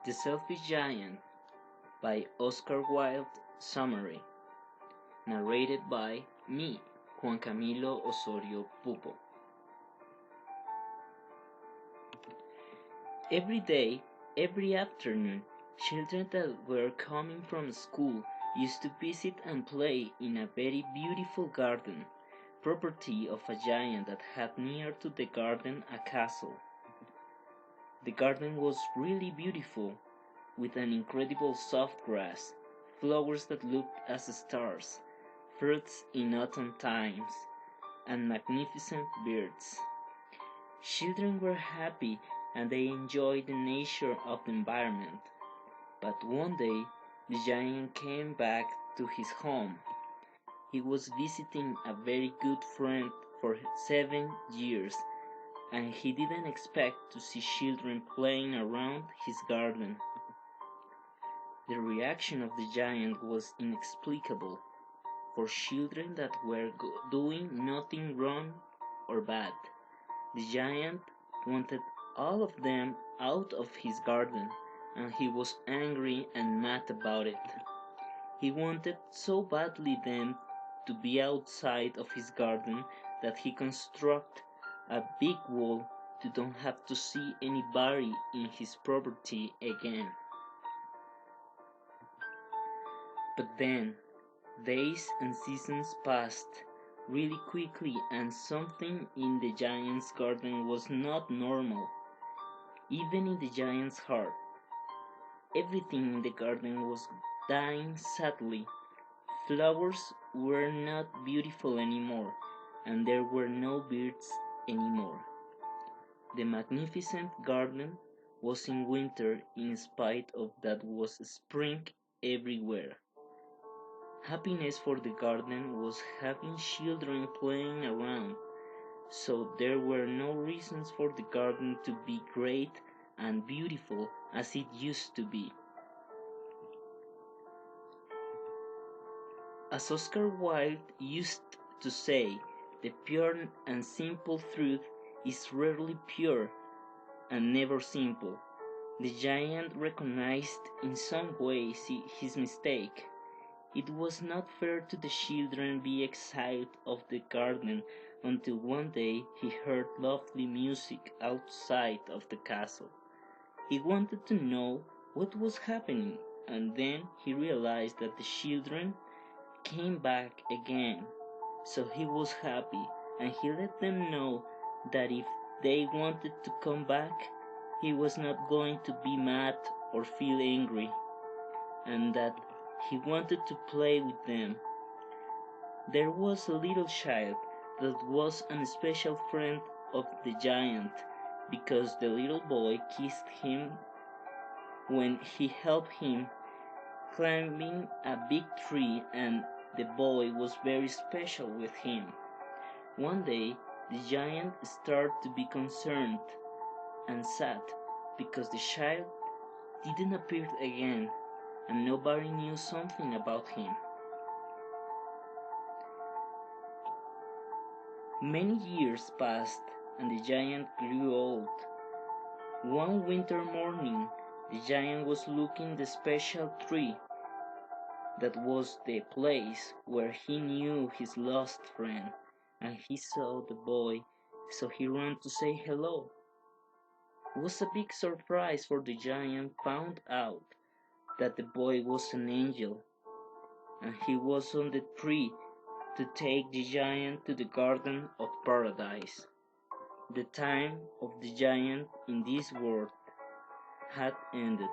The Selfish Giant by Oscar Wilde. Summary. Narrated by me, Juan Camilo Osorio Pupo. Every day, every afternoon, children that were coming from school used to visit and play in a very beautiful garden, property of a giant that had near to the garden a castle. The garden was really beautiful, with an incredible soft grass, flowers that looked as stars, fruits in autumn times, and magnificent birds. Children were happy and they enjoyed the nature of the environment. But one day, the giant came back to his home. He was visiting a very good friend for 7 years, and he didn't expect to see children playing around his garden. The reaction of the giant was inexplicable. For children that were doing nothing wrong or bad, the giant wanted all of them out of his garden, and he was angry and mad about it. He wanted so badly them to be outside of his garden that he constructed a big wall to don't have to see anybody in his property again. But then, days and seasons passed really quickly, and something in the giant's garden was not normal. Even in the giant's heart, everything in the garden was dying sadly. Flowers were not beautiful anymore, and there were no birds anymore. The magnificent garden was in winter in spite of that was spring everywhere. Happiness for the garden was having children playing around, so there were no reasons for the garden to be great and beautiful as it used to be. As Oscar Wilde used to say, the pure and simple truth is rarely pure and never simple. The giant recognized in some way his mistake. It was not fair to the children be exiled of the garden until one day he heard lovely music outside of the castle. He wanted to know what was happening, and then he realized that the children came back again. So he was happy, and he let them know that if they wanted to come back, he was not going to be mad or feel angry, and that he wanted to play with them. There was a little child that was an special friend of the giant, because the little boy kissed him when he helped him climbing a big tree, and the boy was very special with him. One day, the giant started to be concerned and sad because the child didn't appear again, and nobody knew something about him. Many years passed, and the giant grew old. One winter morning, the giant was looking the special tree that was the place where he knew his lost friend, and he saw the boy, so he ran to say hello. It was a big surprise, for the giant found out that the boy was an angel, and he was on the tree to take the giant to the Garden of Paradise. The time of the giant in this world had ended.